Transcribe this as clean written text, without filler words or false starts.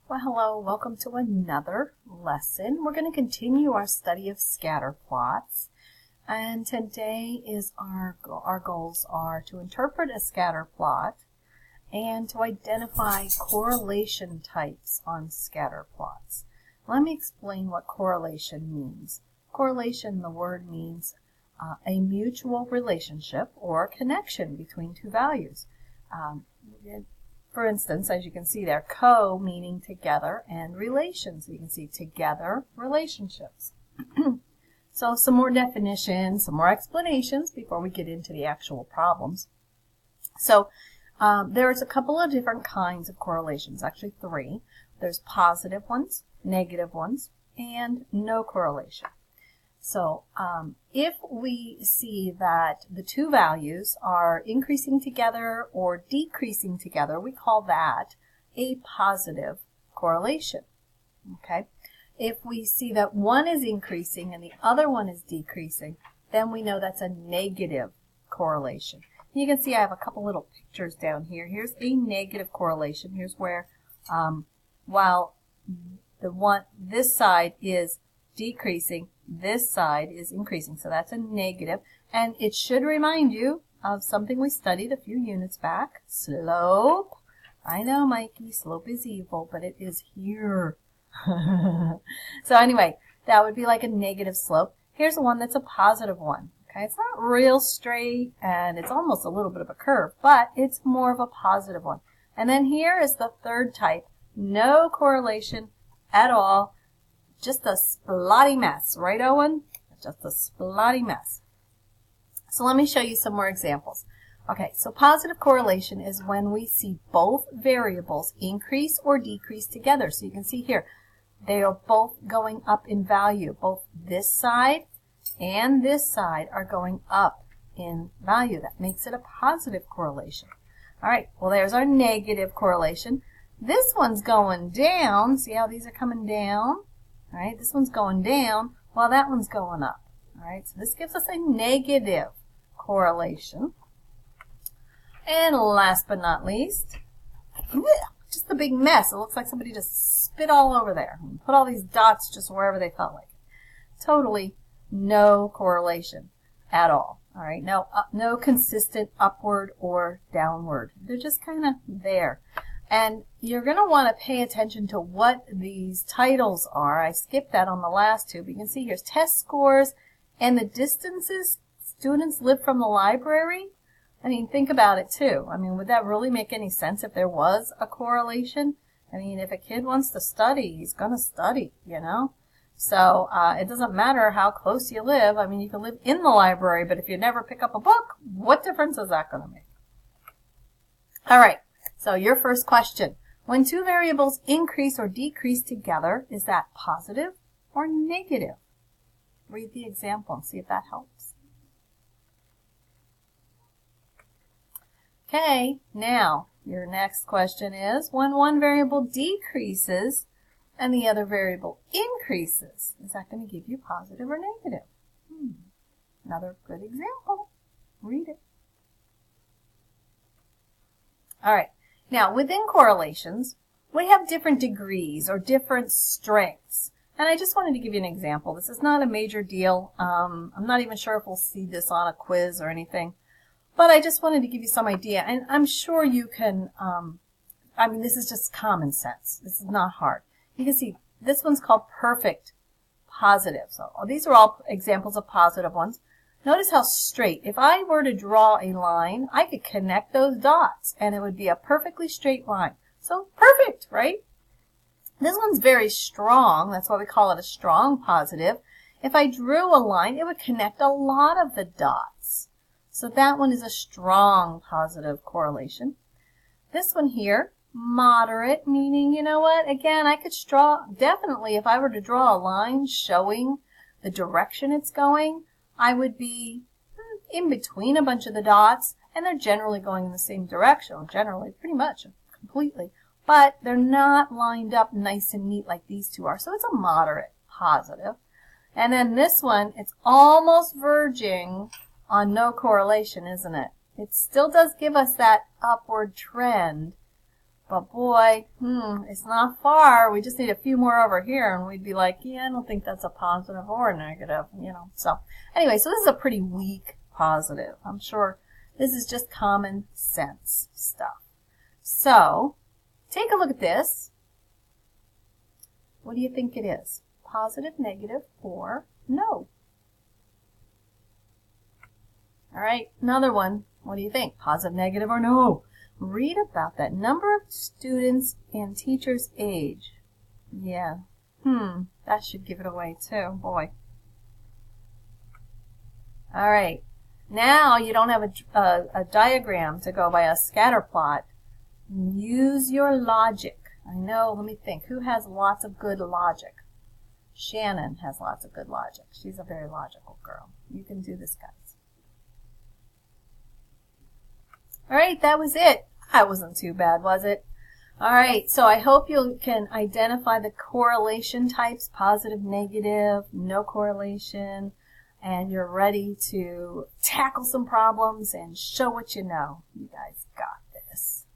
Well, hello, welcome to another lesson. We're going to continue our study of scatter plots. And today is our goals are to interpret a scatter plot and to identify correlation types on scatter plots. Let me explain what correlation means. Correlation, the word means a mutual relationship or connection between two values. For instance, as you can see there, co meaning together and relations. So you can see together relationships. So some more definitions, some more explanations before we get into the actual problems. So there's a couple of different kinds of correlations, actually three. There's positive ones, negative ones, and no correlation. So if we see that the two values are increasing together or decreasing together, we call that a positive correlation. Okay? If we see that one is increasing and the other one is decreasing, then we know that's a negative correlation. You can see I have a couple little pictures down here. Here's a negative correlation. Here's where while this side is decreasing, this side is increasing. So that's a negative. And it should remind you of something we studied a few units back. Slope. I know, Mikey, slope is evil, but it is here. So anyway, that would be like a negative slope. Here's one that's a positive one. Okay, it's not real straight, and it's almost a little bit of a curve, but it's more of a positive one. And then here is the third type. No correlation at all. Just a splotty mess, right, Owen? Just a splotty mess. So let me show you some more examples. Okay, so positive correlation is when we see both variables increase or decrease together. So you can see here, they are both going up in value. Both this side and this side are going up in value. That makes it a positive correlation. All right, well, there's our negative correlation. This one's going down. See how these are coming down? All right, this one's going down while that one's going up. All right, so this gives us a negative correlation. And last but not least, just a big mess. It looks like somebody just spit all over there and put all these dots just wherever they felt like. Totally no correlation at all. All right, no consistent upward or downward. They're just kind of there. And you're going to want to pay attention to what these titles are. I skipped that on the last two, but you can see here's test scores and the distances students live from the library. I mean, think about it too. I mean, would that really make any sense if there was a correlation? I mean, if a kid wants to study, he's going to study, you know? So it doesn't matter how close you live. I mean, you can live in the library, but if you never pick up a book, what difference is that going to make? All right. So your first question, when two variables increase or decrease together, is that positive or negative? Read the example and see if that helps. Okay, now your next question is, when one variable decreases and the other variable increases, is that going to give you positive or negative? Another good example. Read it. All right. Now, within correlations, we have different degrees or different strengths. And I just wanted to give you an example. This is not a major deal. I'm not even sure if we'll see this on a quiz or anything. But I just wanted to give you some idea. And I'm sure you can, I mean, this is just common sense. This is not hard. You can see this one's called perfect positive. So these are all examples of positive ones. Notice how straight. If I were to draw a line, I could connect those dots, and it would be a perfectly straight line. So perfect, right? This one's very strong. That's why we call it a strong positive. If I drew a line, it would connect a lot of the dots. So that one is a strong positive correlation. This one here, moderate, meaning, you know what? Again, I could draw, definitely, if I were to draw a line showing the direction it's going, I would be in between a bunch of the dots, and they're generally going in the same direction. Generally, pretty much, completely. But they're not lined up nice and neat like these two are. So it's a moderate positive. And then this one, it's almost verging on no correlation, isn't it? It still does give us that upward trend, But boy, it's not far. We just need a few more over here, and we'd be like, yeah, I don't think that's a positive or a negative, you know. So anyway, so this is a pretty weak positive. I'm sure this is just common sense stuff. So take a look at this. What do you think it is? Positive, negative, or no? All right, another one. What do you think? Positive, negative, or no? Read about that. Number of students and teachers' age. Yeah. That should give it away too. Boy. All right. Now you don't have a diagram to go by, a scatter plot. Use your logic. I know, let me think. Who has lots of good logic? Shannon has lots of good logic. She's a very logical girl. You can do this, guys. All right, that was it. That wasn't too bad, was it? All right, so I hope you can identify the correlation types, positive, negative, no correlation, and you're ready to tackle some problems and show what you know. You guys got this.